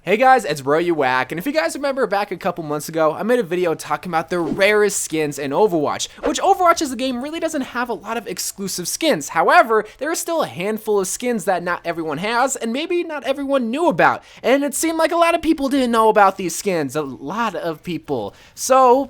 Hey guys, it's YOU WACK, and if you guys remember back a couple months ago, I made a video talking about the rarest skins in Overwatch, which Overwatch as a game really doesn't have a lot of exclusive skins. However, there are still a handful of skins that not everyone has, and maybe not everyone knew about, and it seemed like a lot of people didn't know about these skins, a lot of people. So,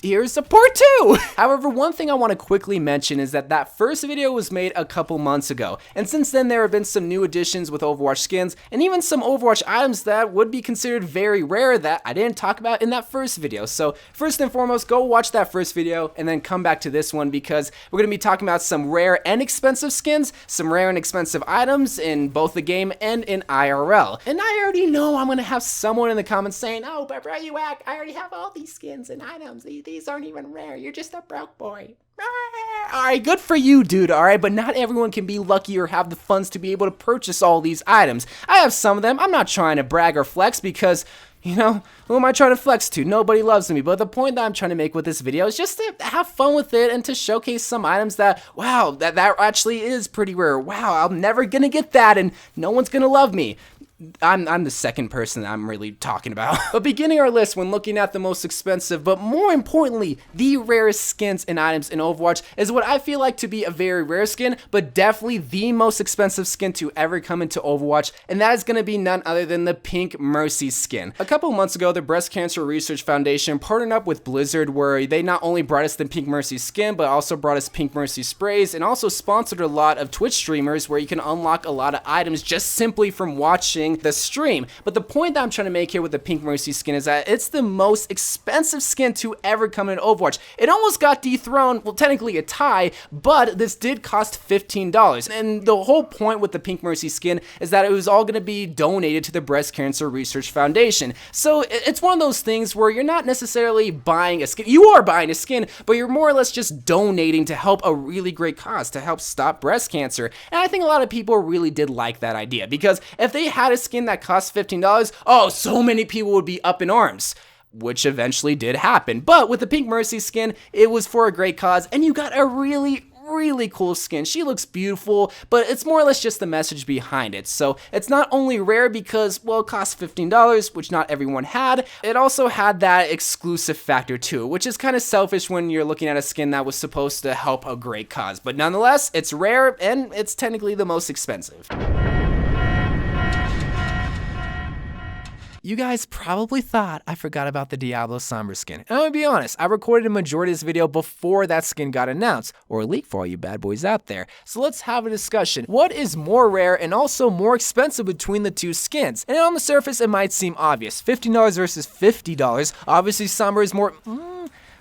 here's a part 2! However, one thing I want to quickly mention is that first video was made a couple months ago, and since then there have been some new additions with Overwatch skins, and even some Overwatch items that would be considered very rare that I didn't talk about in that first video. So first and foremost, go watch that first video and then come back to this one because we're going to be talking about some rare and expensive skins, some rare and expensive items in both the game and in IRL. And I already know I'm going to have someone in the comments saying, oh, but bro, you act, I already have all these skins and items. These aren't even rare. You're just a broke boy. Alright, good for you, dude, alright, but not everyone can be lucky or have the funds to be able to purchase all these items. I have some of them. I'm not trying to brag or flex because, you know, who am I trying to flex to? Nobody loves me. But the point that I'm trying to make with this video is just to have fun with it and to showcase some items that, wow, that actually is pretty rare. Wow, I'm never gonna get that and no one's gonna love me. I'm the second person that I'm really talking about. But beginning our list when looking at the most expensive, but more importantly, the rarest skins and items in Overwatch is what I feel like to be a very rare skin, but definitely the most expensive skin to ever come into Overwatch, and that is going to be none other than the Pink Mercy skin. A couple months ago, the Breast Cancer Research Foundation partnered up with Blizzard where they not only brought us the Pink Mercy skin, but also brought us Pink Mercy sprays, and also sponsored a lot of Twitch streamers where you can unlock a lot of items just simply from watching the stream. But the point that I'm trying to make here with the Pink Mercy skin is that it's the most expensive skin to ever come in Overwatch. It almost got dethroned, well, technically a tie, but this did cost $15. And the whole point with the Pink Mercy skin is that it was all going to be donated to the Breast Cancer Research Foundation. So it's one of those things where you're not necessarily buying a skin. You are buying a skin, but you're more or less just donating to help a really great cause, to help stop breast cancer. And I think a lot of people really did like that idea because if they had a skin that cost $15, oh, so many people would be up in arms, which eventually did happen. But with the Pink Mercy skin, it was for a great cause, and you got a really cool skin. She looks beautiful, but it's more or less just the message behind it. So it's not only rare because, well, it costs $15, which not everyone had, it also had that exclusive factor too, which is kind of selfish when you're looking at a skin that was supposed to help a great cause. But nonetheless, it's rare and it's technically the most expensive. You guys probably thought I forgot about the Diablo Sombre skin. And I'm gonna be honest, I recorded a majority of this video before that skin got announced, or leaked for all you bad boys out there. So let's have a discussion. What is more rare and also more expensive between the two skins? And on the surface, it might seem obvious. $15 versus $50. Obviously, Sombre is more...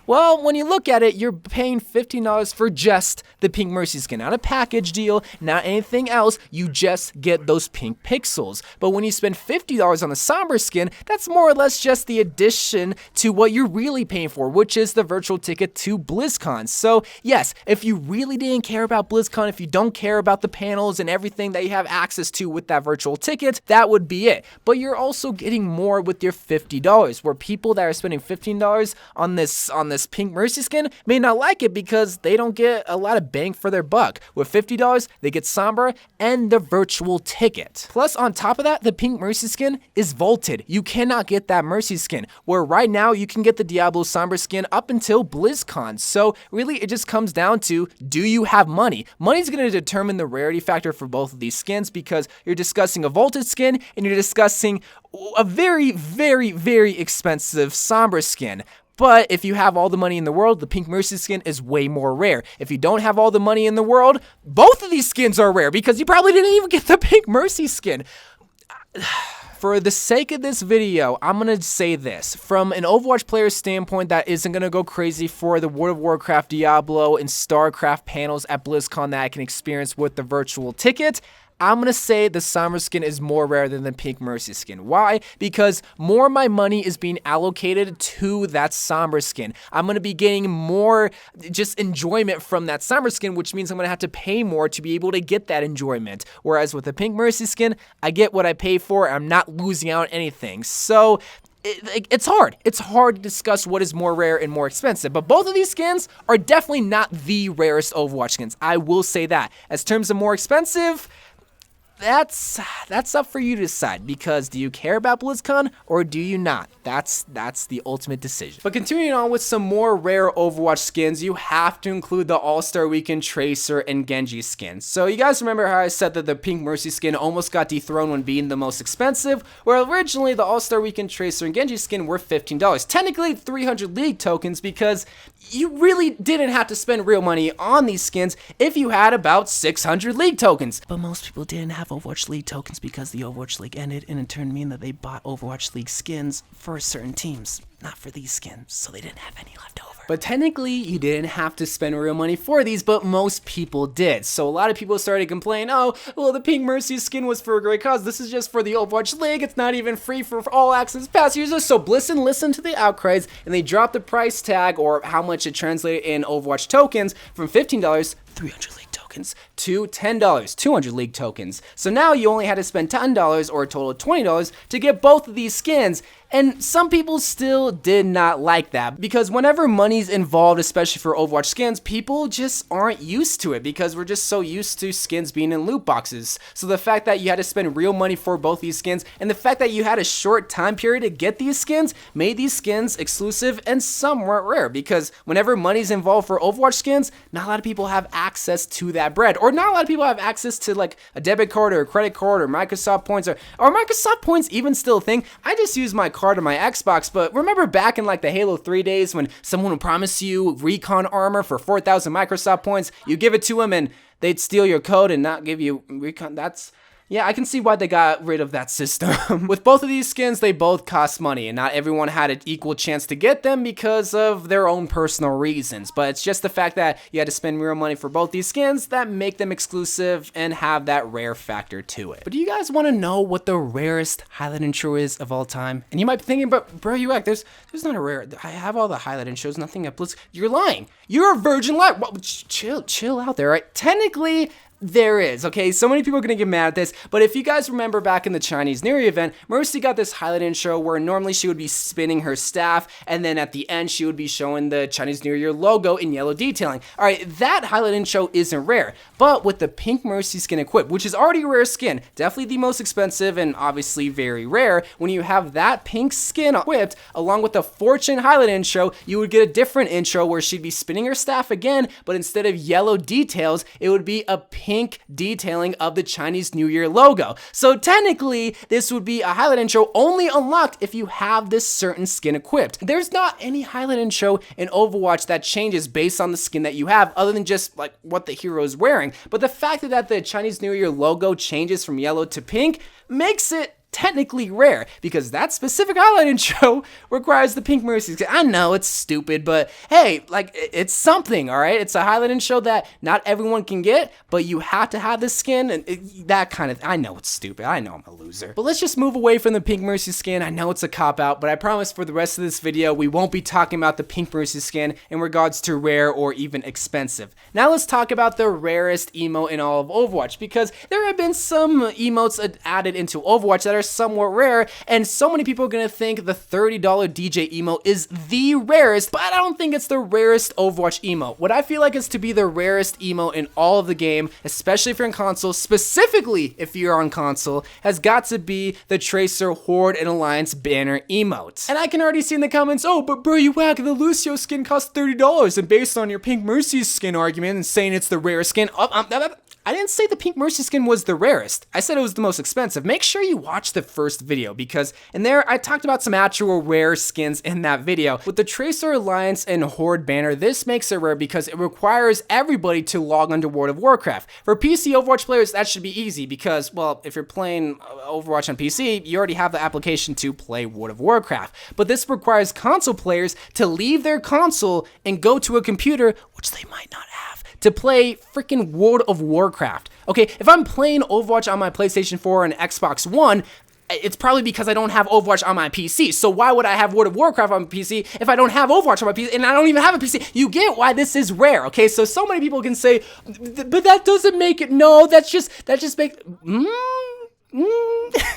Well, when you look at it, you're paying $15 for just the Pink Mercy skin. Not a package deal, not anything else, you just get those pink pixels. But when you spend $50 on the Sombre skin, that's more or less just the addition to what you're really paying for, which is the virtual ticket to BlizzCon. So yes, if you really didn't care about BlizzCon, if you don't care about the panels and everything that you have access to with that virtual ticket, that would be it. But you're also getting more with your $50, where people that are spending $15 on this Pink Mercy skin may not like it because they don't get a lot of bang for their buck. With $50, they get Sombre and the virtual ticket. Plus, on top of that, the Pink Mercy skin is vaulted. You cannot get that Mercy skin, where right now you can get the Diablo Sombre skin up until BlizzCon. So really, it just comes down to, do you have money? Money's going to determine the rarity factor for both of these skins because you're discussing a vaulted skin and you're discussing a very expensive Sombre skin. But if you have all the money in the world, the Pink Mercy skin is way more rare. If you don't have all the money in the world, both of these skins are rare because you probably didn't even get the Pink Mercy skin. For the sake of this video, I'm going to say this. From an Overwatch player's standpoint that isn't going to go crazy for the World of Warcraft, Diablo, and StarCraft panels at BlizzCon that I can experience with the virtual ticket, I'm going to say the Sombre skin is more rare than the Pink Mercy skin. Why? Because more of my money is being allocated to that Sombre skin. I'm going to be getting more just enjoyment from that Sombre skin, which means I'm going to have to pay more to be able to get that enjoyment. Whereas with the Pink Mercy skin, I get what I pay for. I'm not losing out on anything. So it's hard. It's hard to discuss what is more rare and more expensive, but both of these skins are definitely not the rarest Overwatch skins. I will say that. As terms of more expensive, that's up for you to decide, because do you care about BlizzCon or do you not? That's the ultimate decision. But continuing on with some more rare Overwatch skins, you have to include the All-Star Weekend Tracer and Genji skins. So you guys remember how I said that the Pink Mercy skin almost got dethroned when being the most expensive? Well, originally the All-Star Weekend Tracer and Genji skin were $15. Technically 300 League tokens, because you really didn't have to spend real money on these skins if you had about 600 League tokens. But most people didn't have Overwatch League tokens because the Overwatch League ended, and in turn mean that they bought Overwatch League skins for certain teams, not for these skins, so they didn't have any left over. But technically, you didn't have to spend real money for these, but most people did. So a lot of people started complaining, oh, well, the Pink Mercy skin was for a great cause. This is just for the Overwatch League. It's not even free for all access pass users. So Blizzard listened to the outcries, and they dropped the price tag, or how much it translated in Overwatch tokens, from $15, 300 League tokens, to $10, 200 League tokens. So now you only had to spend $10 or a total of $20 to get both of these skins. And some people still did not like that, because whenever money's involved, especially for Overwatch skins, people just aren't used to it, because we're just so used to skins being in loot boxes. So the fact that you had to spend real money for both these skins, and the fact that you had a short time period to get these skins, made these skins exclusive and somewhat rare, because whenever money's involved for Overwatch skins, not a lot of people have access to that bread, or not a lot of people have access to like a debit card or a credit card or Microsoft points, or Microsoft points even still a thing? I just use my card on my Xbox, but remember back in like the Halo 3 days when someone would promise you recon armor for 4,000 Microsoft points, you give it to them and they'd steal your code and not give you recon? Yeah, I can see why they got rid of that system. With both of these skins, they both cost money, and not everyone had an equal chance to get them because of their own personal reasons. But it's just the fact that you had to spend real money for both these skins that make them exclusive and have that rare factor to it. But do you guys want to know what the rarest highlight intro is of all time? And you might be thinking, but bro, you act, there's not a rare. I have all the highlight intros, nothing at Blitz. You're lying. You're a virgin lie. Well, chill out there, right? Technically, there is, okay? So many people are gonna get mad at this, but if you guys remember back in the Chinese New Year event, Mercy got this highlight intro where normally she would be spinning her staff, and then at the end she would be showing the Chinese New Year logo in yellow detailing. All right, that highlight intro isn't rare, but with the Pink Mercy skin equipped, which is already a rare skin, definitely the most expensive and obviously very rare, when you have that pink skin equipped, along with the Fortune highlight intro, you would get a different intro where she'd be spinning her staff again, but instead of yellow details, it would be a pink detailing of the Chinese New Year logo. So technically, this would be a highlight intro only unlocked if you have this certain skin equipped. There's not any highlight intro in Overwatch that changes based on the skin that you have, other than just like what the hero is wearing. But the fact that the Chinese New Year logo changes from yellow to pink makes it technically rare, because that specific highlight intro requires the Pink Mercy skin. I know it's stupid, but hey, like, it's something, all right? It's a highlight intro that not everyone can get, but you have to have this skin, and that kind of, I know it's stupid. I know I'm a loser. But let's just move away from the Pink Mercy skin. I know it's a cop-out, but I promise for the rest of this video, we won't be talking about the Pink Mercy skin in regards to rare or even expensive. Now let's talk about the rarest emote in all of Overwatch, because there have been some emotes added into Overwatch that are somewhat rare, and so many people are gonna think the $30 DJ emote is the rarest, but I don't think it's the rarest Overwatch emote. What I feel like is to be the rarest emote in all of the game, especially if you're on console, specifically if you're on console, has got to be the Tracer Horde and Alliance banner emote. And I can already see in the comments, oh, but bro, you whack, the Lucio skin costs $30, and based on your Pink Mercy skin argument and saying it's the rarest skin, I didn't say the Pink Mercy skin was the rarest. I said it was the most expensive. Make sure you watch the first video, because in there I talked about some actual rare skins in that video. With the Tracer Alliance and Horde banner, this makes it rare because it requires everybody to log onto World of Warcraft. For PC Overwatch players, that should be easy because, well, if you're playing Overwatch on PC, you already have the application to play World of Warcraft. But this requires console players to leave their console and go to a computer, which they might not have, to play freaking World of Warcraft. Okay, if I'm playing Overwatch on my PlayStation 4 and Xbox One, it's probably because I don't have Overwatch on my PC. So why would I have World of Warcraft on my PC if I don't have Overwatch on my PC and I don't even have a PC? You get why this is rare, okay? So many people can say, but that doesn't make it, no, that just makes,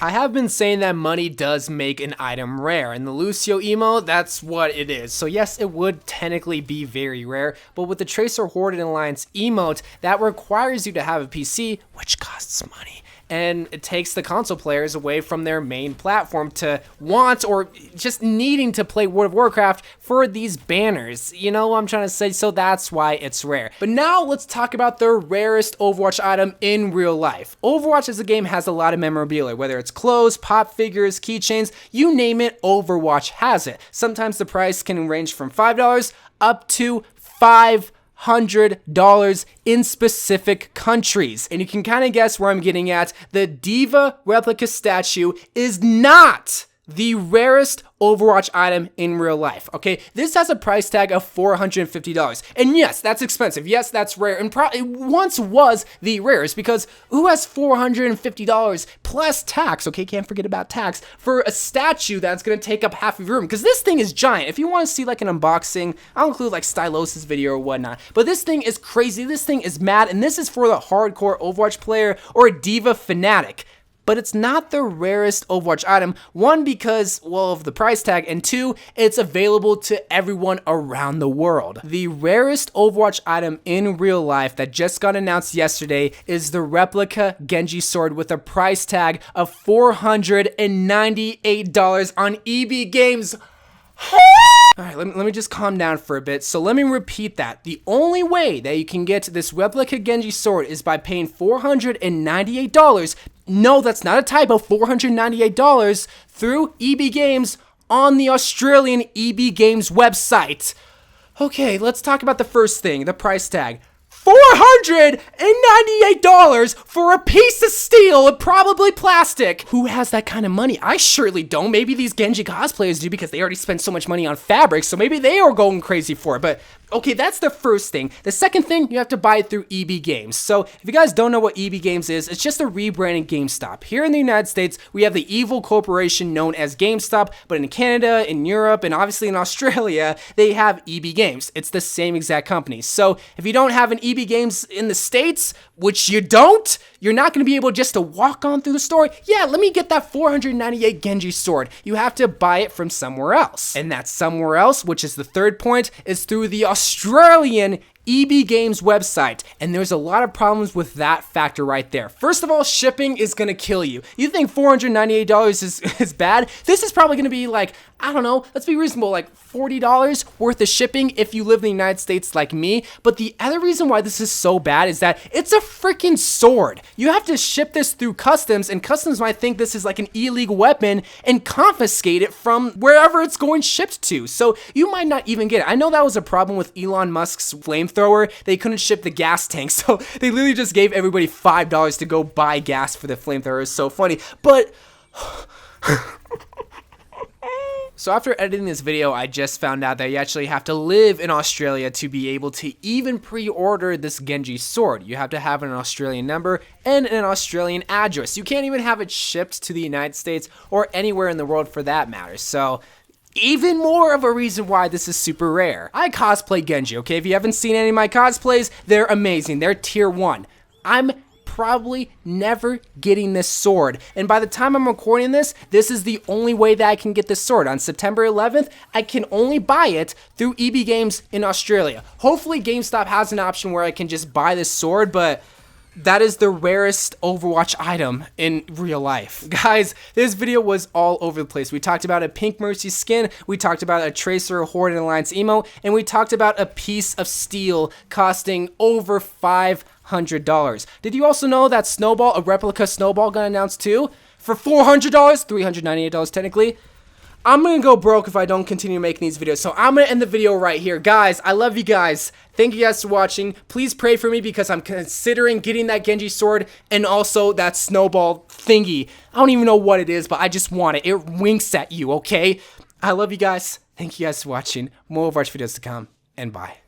I have been saying that money does make an item rare, and the Lucio emote, that's what it is. So yes, it would technically be very rare, but with the Tracer Horde and Alliance emote, that requires you to have a PC, which costs money. and it takes the console players away from their main platform to want or just needing to play World of Warcraft for these banners. You know what I'm trying to say? So that's why it's rare. But now let's talk about the rarest Overwatch item in real life. Overwatch as a game has a lot of memorabilia, whether it's clothes, pop figures, keychains, you name it, Overwatch has it. Sometimes the price can range from $5 up to $500 in specific countries. And you can kind of guess where I'm getting at. The Diva replica statue is not the rarest Overwatch item in real life, okay? This has a price tag of $450. And yes, that's expensive. Yes, that's rare. And it once was the rarest because who has $450 plus tax, okay? Can't forget about tax, for a statue that's gonna take up half of your room. Because this thing is giant. If you wanna see like an unboxing, I'll include like Stylosis video or whatnot. But this thing is crazy. This thing is mad. And this is for the hardcore Overwatch player or a Diva fanatic. But it's not the rarest Overwatch item, one, because, well, of the price tag, and two, it's available to everyone around the world. The rarest Overwatch item in real life that just got announced yesterday is the replica Genji sword with a price tag of $498 on EB Games. Alright, let me just calm down for a bit. So let me repeat that. The only way that you can get this replica Genji sword is by paying $498. No, that's not a typo, $498 through EB Games on the Australian EB Games website. Okay, let's talk about the first thing, the price tag. $498 for a piece of steel and probably plastic. Who has that kind of money? I surely don't. Maybe these Genji cosplayers do because they already spent so much money on fabric, so maybe they are going crazy for it. But okay, that's the first thing. The second thing, you have to buy it through EB Games. So if you guys don't know what EB Games is, it's just a rebranding GameStop. Here in the United States, we have the evil corporation known as GameStop, but in Canada, in Europe, and obviously in Australia, they have EB Games. It's the same exact company. So if you don't have an EB Games in the States, which you don't, you're not going to be able just to walk on through the store. Yeah, let me get that $498 Genji sword. You have to buy it from somewhere else. And that somewhere else, which is the third point, is through the Australian EB Games website, and there's a lot of problems with that factor right there. First of all, shipping is gonna kill you. You think $498 is bad? This is probably gonna be like, I don't know, let's be reasonable, like $40 worth of shipping if you live in the United States like me. But the other reason why this is so bad is that it's a freaking sword. You have to ship this through customs, and customs might think this is like an illegal weapon and confiscate it from wherever it's going shipped to. So you might not even get it. I know that was a problem with Elon Musk's flamethrower. They couldn't ship the gas tank, so they literally just gave everybody $5 to go buy gas for the flamethrower. It's so funny, but so after editing this video, I just found out that you actually have to live in Australia to be able to even pre-order this Genji sword. You have to have an Australian number and an Australian address. You can't even have it shipped to the United States or anywhere in the world for that matter. So even more of a reason why this is super rare. I cosplay Genji, okay? If you haven't seen any of my cosplays, they're amazing. They're tier 1. I'm probably never getting this sword. And by the time I'm recording this, this is the only way that I can get this sword. On September 11th, I can only buy it through EB Games in Australia. Hopefully GameStop has an option where I can just buy this sword, but that is the rarest Overwatch item in real life. Guys, this video was all over the place. We talked about a Pink Mercy skin, we talked about a Tracer Horde and Alliance emote, and we talked about a piece of steel costing over $500. Did you also know that Snowball, a replica Snowball, got announced too? For $400, $398 technically. I'm gonna go broke if I don't continue making these videos, so I'm gonna end the video right here. Guys, I love you guys. Thank you guys for watching. Please pray for me because I'm considering getting that Genji sword and also that snowball thingy. I don't even know what it is, but I just want it. It winks at you, okay? I love you guys. Thank you guys for watching. More Overwatch videos to come, and bye.